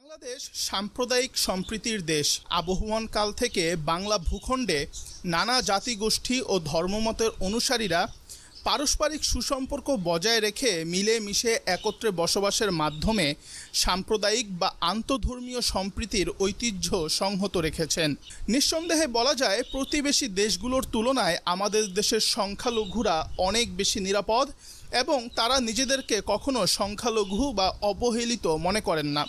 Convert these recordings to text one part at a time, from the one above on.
বাংলাদেশ সাম্প্রদায়িক সম্প্রীতির দেশ। আবহমান কাল থেকে বাংলা ভূখণ্ডে নানা জাতিগোষ্ঠী ও ধর্মমতের অনুসারীরা পারস্পরিক সুসম্পর্ক বজায় রেখে মিলেমিশে একত্রে বসবাসের মাধ্যমে সাম্প্রদায়িক বা আন্তঃধর্মীয় সম্প্রীতির ঐতিহ্য সংহত রেখেছেন। নিঃসন্দেহে বলা যায়, প্রতিবেশী দেশগুলোর তুলনায় আমাদের দেশের সংখ্যালঘুরা অনেক বেশি নিরাপদ এবং তারা নিজেদেরকে কখনো সংখ্যালঘু বা অবহেলিত মনে করেন না।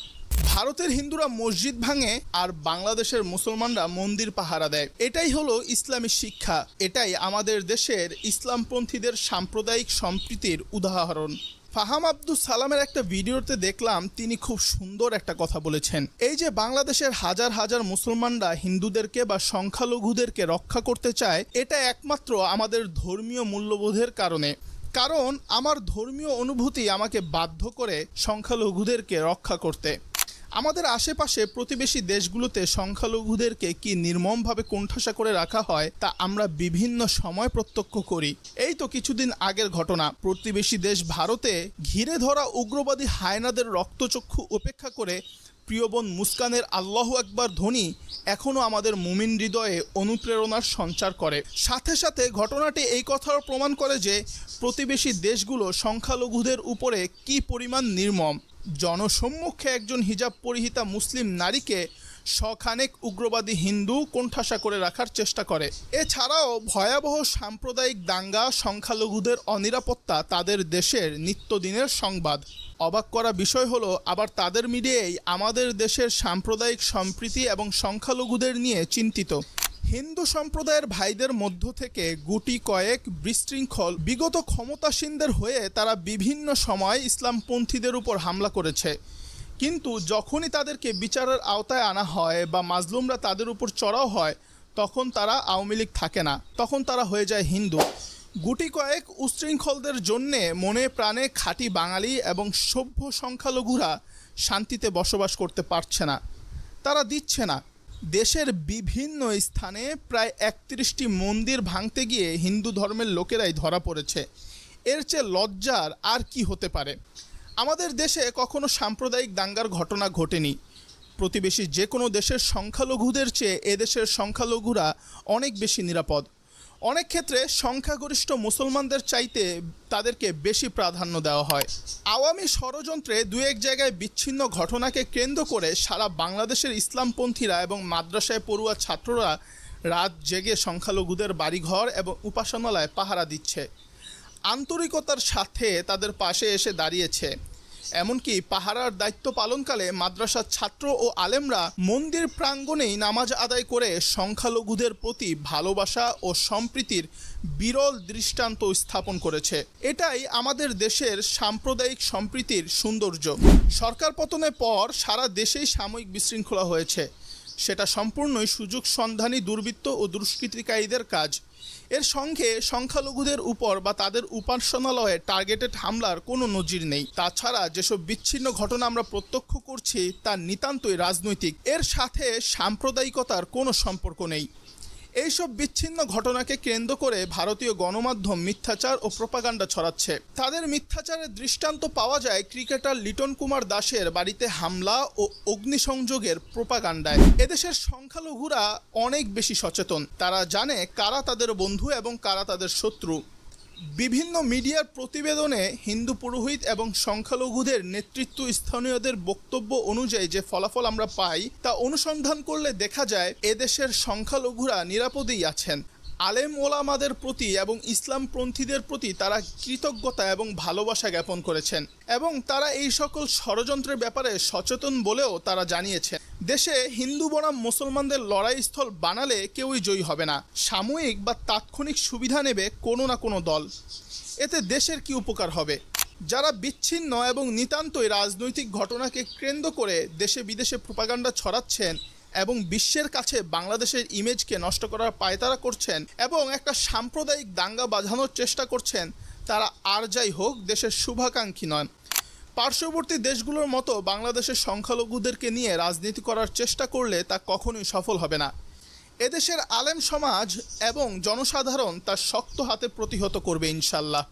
ভারতের হিন্দুরা মসজিদ ভাঙে আর বাংলাদেশের মুসলমানরা মন্দির পাহারা দেয়। এটাই হলো ইসলামী শিক্ষা। এটাই আমাদের দেশের ইসলামপন্থীদের সাম্প্রদায়িক সম্প্রীতির উদাহরণ। ফাহাম আব্দুস সালামের একটা ভিডিওতে দেখলাম, তিনি খুব সুন্দর একটা কথা বলেছেন। এই যে বাংলাদেশের হাজার হাজার মুসলমানরা হিন্দুদেরকে বা সংখ্যালঘুদেরকে রক্ষা করতে চায়, এটা একমাত্র আমাদের ধর্মীয় মূল্যবোধের কারণে। কারণ আমার ধর্মীয় অনুভূতি আমাকে বাধ্য করে সংখ্যালঘুদেরকে রক্ষা করতে। আমাদের আশেপাশে প্রতিবেশী দেশগুলোতে সংখ্যালঘুদেরকে কি নির্মমভাবে কোণঠাসা করে রাখা হয় তা আমরা বিভিন্ন সময় প্রত্যক্ষ করি। এই তো কিছুদিন আগের ঘটনা, প্রতিবেশী দেশ ভারতে ঘিরে ধরা উগ্রবাদী হায়নাদের রক্তচক্ষু উপেক্ষা করে প্রিয় বোন মুস্কানের আল্লাহু আকবার ধ্বনি এখনও আমাদের মুমিন হৃদয়ে অনুপ্রেরণার সঞ্চার করে। সাথে সাথে ঘটনাটি এই কথাও প্রমাণ করে যে প্রতিবেশী দেশগুলো সংখ্যালঘুদের উপরে কি পরিমাণ নির্মম। জনসম্মুখে একজন হিজাব পরিহিতা মুসলিম নারীকে শখানেক উগ্রবাদী হিন্দু কোণঠাসা করে রাখার চেষ্টা করে। এছাড়াও ভয়াবহ সাম্প্রদায়িক দাঙ্গা, সংখ্যালঘুদের অনিরাপত্তা তাদের দেশের নিত্যদিনের সংবাদ। অবাক করা বিষয় হলো, আবার তাদের মিডিয়াই আমাদের দেশের সাম্প্রদায়িক সম্প্রীতি এবং সংখ্যালঘুদের নিয়ে চিন্তিত। হিন্দু সম্প্রদায়ের ভাইদের মধ্য থেকে গুটি কয়েক বিশৃঙ্খল বিগত ক্ষমতাসীনদের হয়ে তারা বিভিন্ন সময় ইসলামপন্থীদের উপর হামলা করেছে, কিন্তু যখনই তাদেরকে বিচারের আওতায় আনা হয় বা মাজলুমরা তাদের উপর চড়াও হয়, তখন তারা আওয়ামী লীগ থাকে না, তখন তারা হয়ে যায় হিন্দু। গুটি কয়েক উশৃঙ্খলদের জন্যে মনে প্রাণে খাঁটি বাঙালি এবং সভ্য সংখ্যালঘুরা শান্তিতে বসবাস করতে পারছে না, তারা দিচ্ছে না। দেশের বিভিন্ন স্থানে প্রায় 31টি মন্দির ভাঙতে গিয়ে হিন্দু ধর্মের লোকেরাই ধরা পড়েছে। এর চেয়ে লজ্জার আর কি হতে পারে? আমাদের দেশে কখনো সাম্প্রদায়িক দাঙ্গার ঘটনা ঘটেনি। প্রতিবেশী যে কোনো দেশের সংখ্যালঘুদের চেয়ে এদেশের সংখ্যালঘুরা অনেক বেশি নিরাপদ। অনেক ক্ষেত্রে সংখ্যাগরিষ্ঠ মুসলমানদের চাইতে তাদেরকে বেশি প্রাধান্য দেওয়া হয়। আওয়ামী ষড়যন্ত্রে দু এক জায়গায় বিচ্ছিন্ন ঘটনাকে কেন্দ্র করে সারা বাংলাদেশের ইসলামপন্থীরা এবং মাদ্রাসায় পড়ুয়া ছাত্ররা রাত জেগে সংখ্যালঘুদের বাড়িঘর এবং উপাসনালয় পাহারা দিচ্ছে, আন্তরিকতার সাথে তাদের পাশে এসে দাঁড়িয়েছে। এমনকি পাহারার দায়িত্ব পালনকালে মাদ্রাসার ছাত্র ও আলেমরা মন্দির প্রাঙ্গণেই নামাজ আদায় করে সংখ্যালঘুদের প্রতি ভালোবাসা ও সম্প্রীতির বিরল দৃষ্টান্ত স্থাপন করেছে। এটাই আমাদের দেশের সাম্প্রদায়িক সম্প্রীতির সৌন্দর্য। সরকার পতনের পর সারা দেশেই সাময়িক বিশৃঙ্খলা হয়েছে, সেটা সম্পূর্ণই সুযোগ সন্ধানী দুর্বৃত্ত ও দুষ্কৃতিকারীদের কাজ। এর সঙ্গে সংখ্যালঘুদের উপর বা তাদের উপাসনালয়ে টার্গেটেড হামলার কোনো নজির নেই। তাছাড়া যেসব বিচ্ছিন্ন ঘটনা আমরা প্রত্যক্ষ করছি তা নিতান্তই রাজনৈতিক, এর সাথে সাম্প্রদায়িকতার কোনো সম্পর্ক নেই। এইসব বিচ্ছিন্ন ঘটনাকে কেন্দ্র করে ভারতীয় গণমাধ্যম মিথ্যাচার ও প্রোপাগান্ডা ছড়াচ্ছে। তাদের মিথ্যাচারের দৃষ্টান্ত পাওয়া যায় ক্রিকেটার লিটন কুমার দাসের বাড়িতে হামলা ও অগ্নিসংযোগের প্রোপাগান্ডায়। এদেশের সংখ্যালঘুরা অনেক বেশি সচেতন, তারা জানে কারা তাদের বন্ধু এবং কারা তাদের শত্রু। বিভিন্ন মিডিয়ার প্রতিবেদনে হিন্দু পুরোহিত এবং সংখ্যালঘুদের নেতৃত্ব স্থানীয়দের বক্তব্য অনুযায়ী যে ফলাফল আমরা পাই তা অনুসন্ধান করলে দেখা যায় এদেশের সংখ্যালঘুরা নিরাপদেই আছেন। আলেম ওলামাদের প্রতি এবং ইসলামপন্থীদের প্রতি তারা কৃতজ্ঞতা এবং ভালোবাসা জ্ঞাপন করেছেন এবং তারা এই সকল ষড়যন্ত্রের ব্যাপারে সচেতন বলেও তারা জানিয়েছেন। দেশে হিন্দু বনাম মুসলমানদের লড়াইস্থল বানালে কেউই জয়ী হবে না। সাময়িক বা তাৎক্ষণিক সুবিধা নেবে কোনো না কোনো দল। এতে দেশের কি উপকার হবে? যারা বিচ্ছিন্ন এবং নিতান্তই রাজনৈতিক ঘটনাকে কেন্দ্র করে দেশে বিদেশে প্রোপাগান্ডা ছড়াচ্ছেন এবং বিশ্বের কাছে বাংলাদেশের ইমেজকে নষ্ট করার পায়তারা করছেন এবং একটা সাম্প্রদায়িক দাঙ্গা বাঁধানোর চেষ্টা করছেন, তারা আর যাই হোক দেশের শুভাকাঙ্ক্ষী নন। পার্শ্ববর্তী দেশগুলোর মতো বাংলাদেশের সংখ্যালঘুদেরকে নিয়ে রাজনীতি করার চেষ্টা করলে তা কখনোই সফল হবে না। এদেশের আলেম সমাজ এবং জনসাধারণ তার শক্ত হাতে প্রতিহত করবে ইনশাল্লাহ।